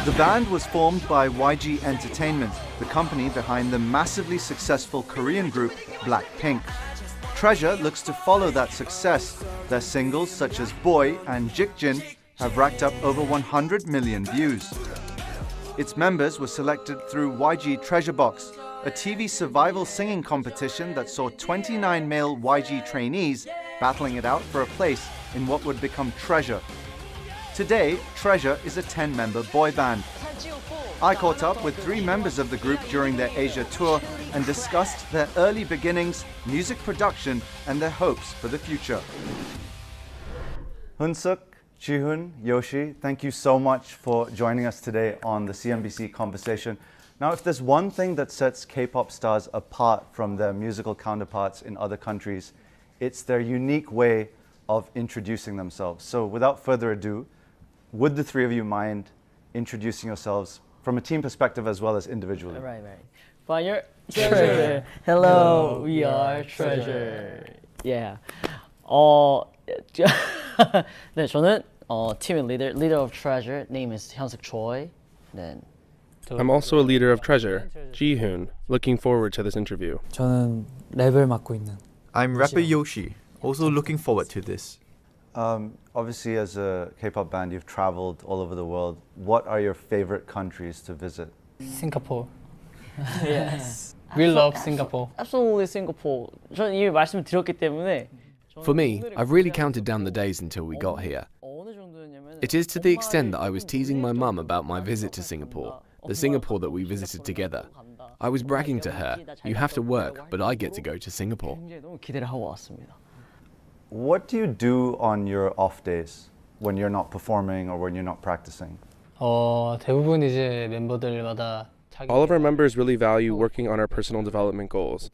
The band was formed by YG Entertainment, the company behind the massively successful Korean group Blackpink. Treasure looks to follow that success. Their singles such as Boy and Jikjin have racked up over 100 million views. Its members were selected through YG Treasure Box, a TV survival singing competition that saw 29 male YG trainees battling it out for a place in what would become Treasure. Today, Treasure is a 10-member boy band. I caught up with 3 members of the group during their Asia tour and discussed their early beginnings, music production, and their hopes for the future. Hoonsuk, Jihoon, Yoshi, thank you so much for joining us today on the CNBC Conversation. Now, if there's one thing that sets K-pop stars apart from their musical counterparts in other countries, it's their unique way of introducing themselves. So without further ado, would the 3 of you mind introducing yourselves from a team perspective as well as individually? Right. Fire, Treasure. Hello, we are Treasure. Yeah. 네, 저는 team leader of Treasure. Name is Hyunsuk Choi. Then. I'm also a leader of Treasure, Jihoon. Looking forward to this interview. 저는 랩을 맡고 있는. I'm rapper Yoshi. Also looking forward to this. Obviously, as a K-pop band, you've traveled all over the world. What are your favorite countries to visit? Singapore. Yes. We love Singapore. Absolutely Singapore. 저는 이미 말씀드렸기 때문에. For me, I've really counted down the days until we got here. It is to the extent that I was teasing my mum about my visit to Singapore, the Singapore that we visited together. I was bragging to her, you have to work, but I get to go to Singapore. What do you do on your off days when you're not performing or when you're not practicing? 대부분 이제 멤버들마다 All of our members really value working on our personal development goals,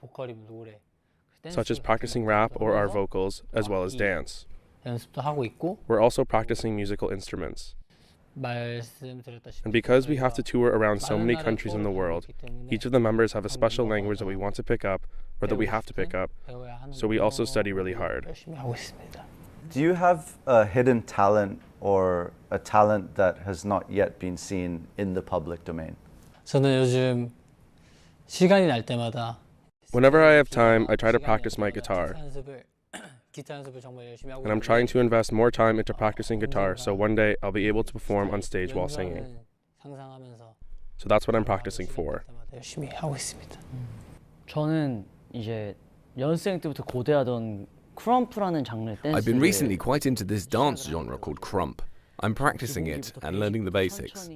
such as practicing rap or our vocals, as well as dance. 연습도 하고 있고. We're also practicing musical instruments. 말씀드렸다시피. And because we have to tour around so many countries in the world, each of the members have a special language that we want to pick up, or that we have to pick up, so we also study really hard. Do you have a hidden talent or a talent that has not yet been seen in the public domain? 저는 요즘 시간이 날 때마다 Whenever I have time, I try to practice my guitar. And I'm trying to invest more time into practicing guitar so one day I'll be able to perform on stage while singing. So that's what I'm practicing for. 저는 이제 연습생 때부터 고대하던 크럼프라는 장르의 댄스. I've been recently quite into this dance genre called krump. I'm practicing it and learning the basics.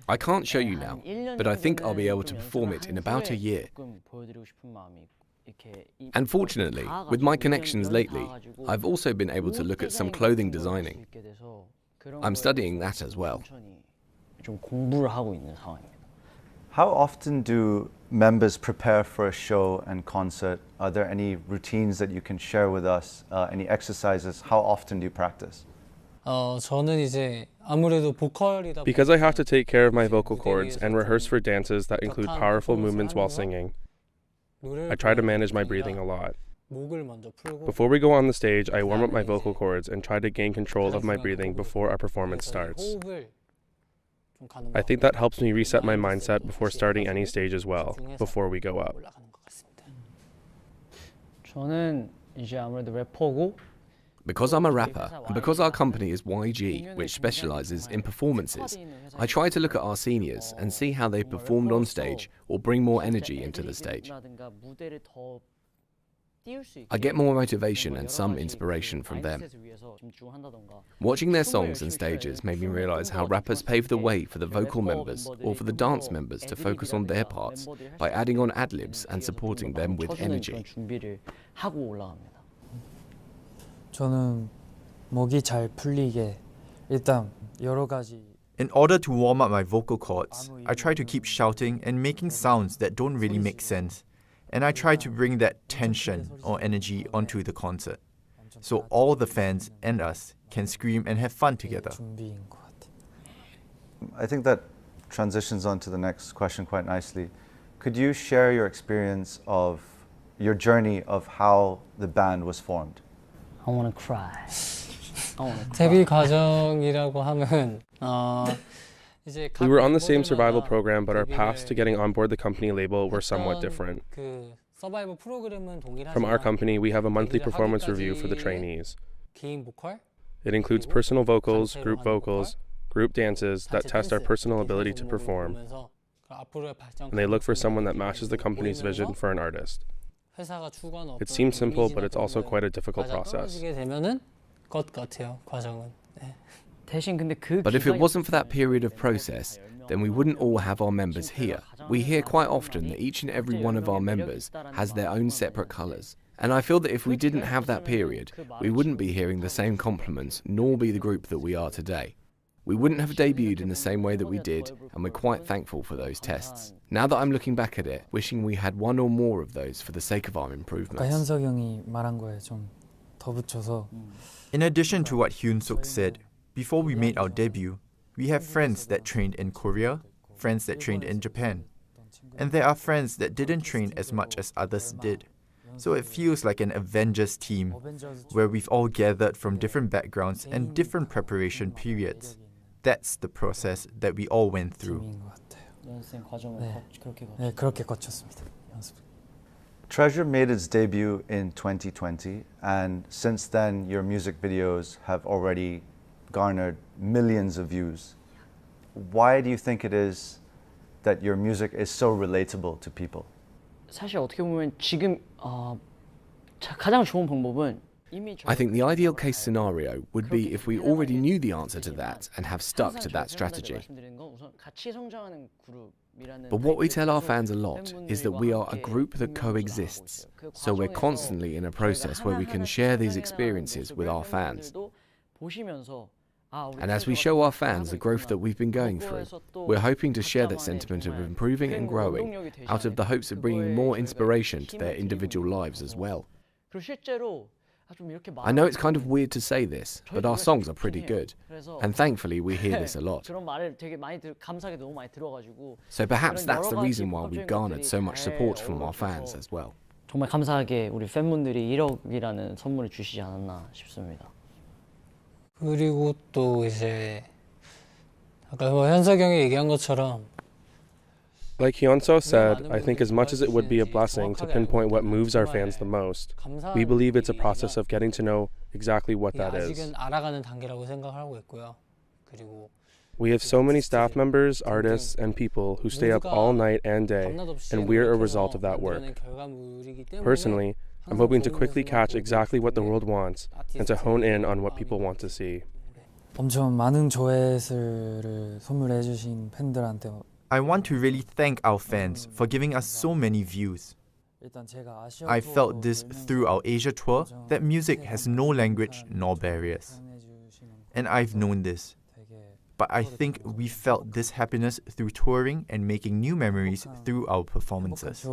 I can't show you now, but I think I'll be able to perform it in about a year. And fortunately, with my connections lately, I've also been able to look at some clothing designing. I'm studying that as well. How often do members prepare for a show and concert? Are there any routines that you can share with us? Any exercises? How often do you practice? 저는 이제 아무래도 보컬이다. Because I have to take care of my vocal cords and rehearse for dances that include powerful movements while singing, I try to manage my breathing a lot. Before we go on the stage, I warm up my vocal cords and try to gain control of my breathing before our performance starts. I think that helps me reset my mindset before starting any stage as well, before we go up. 저는 이제 아무래도 래퍼고. Because I'm a rapper, and because our company is YG, which specializes in performances, I try to look at our seniors and see how they performed on stage or bring more energy into the stage. I get more motivation and some inspiration from them. Watching their songs and stages made me realize how rappers pave the way for the vocal members or for the dance members to focus on their parts by adding on ad-libs and supporting them with energy. 저는 목이 잘 풀리게 일단 여러 가지. In order to warm up my vocal cords, I try to keep shouting and making sounds that don't really make sense. And I try to bring that tension or energy onto the concert, so all the fans and us can scream and have fun together. I think that transitions on to the next question quite nicely. Could you share your experience of your journey of how the band was formed? I want to cry. 데뷔 과정이라고 하면 We were on the same survival program, but our paths to getting on board the company label were somewhat different. From our company, we have a monthly performance review for the trainees. It includes personal vocals, group dances that test our personal ability to perform, and they look for someone that matches the company's vision for an artist. It seems simple, but it's also quite a difficult process. But if it wasn't for that period of process, then we wouldn't all have our members here. We hear quite often that each and every one of our members has their own separate colours. And I feel that if we didn't have that period, we wouldn't be hearing the same compliments, nor be the group that we are today. We wouldn't have debuted in the same way that we did, and we're quite thankful for those tests. Now that I'm looking back at it, wishing we had one or more of those for the sake of our improvements. 현석이 형이 말한 거에 좀 더 붙여서 In addition to what Hyun-suk said, before we made our debut, we have friends that trained in Korea, friends that trained in Japan, and there are friends that didn't train as much as others did. So it feels like an Avengers team, where we've all gathered from different backgrounds and different preparation periods. That's the process that we all went through. 네, 그렇게 거쳤습니다. 연습. Treasure made its debut in 2020, and since then your music videos have already garnered millions of views. Why do you think it is that your music is so relatable to people? 사실 어떻게 보면 지금 가장 좋은 방법은 I think the ideal case scenario would be if we already knew the answer to that and have stuck to that strategy. But what we tell our fans a lot is that we are a group that coexists, so we're constantly in a process where we can share these experiences with our fans. And as we show our fans the growth that we've been going through, we're hoping to share that sentiment of improving and growing out of the hopes of bringing more inspiration to their individual lives as well. I know it's kind of weird to say this, but our songs are pretty good, and thankfully we hear this a lot. So perhaps that's the reason why we've garnered so much support from our fans as well. 정말 감사하게 우리 팬분들이 1억이라는 선물을 주시지 않았나 싶습니다. 그리고 또 이제 아까 현석이 형이 얘기한 것처럼 Like Hyun-soo said, I think as much as it would be a blessing to pinpoint what moves our fans the most, we believe it's a process of getting to know exactly what that is. 아직은 알아가는 단계라고 생각하고 있고요. 그리고 We have so many staff members, artists, and people who stay up all night and day, and we're a result of that work. Personally, I'm hoping to quickly catch exactly what the world wants and to hone in on what people want to see. 엄청 많은 조회수를 선물해 주신 팬들한테 I want to really thank our fans for giving us so many views. I felt this through our Asia tour, that music has no language nor barriers. And I've known this. But I think we felt this happiness through touring and making new memories through our performances.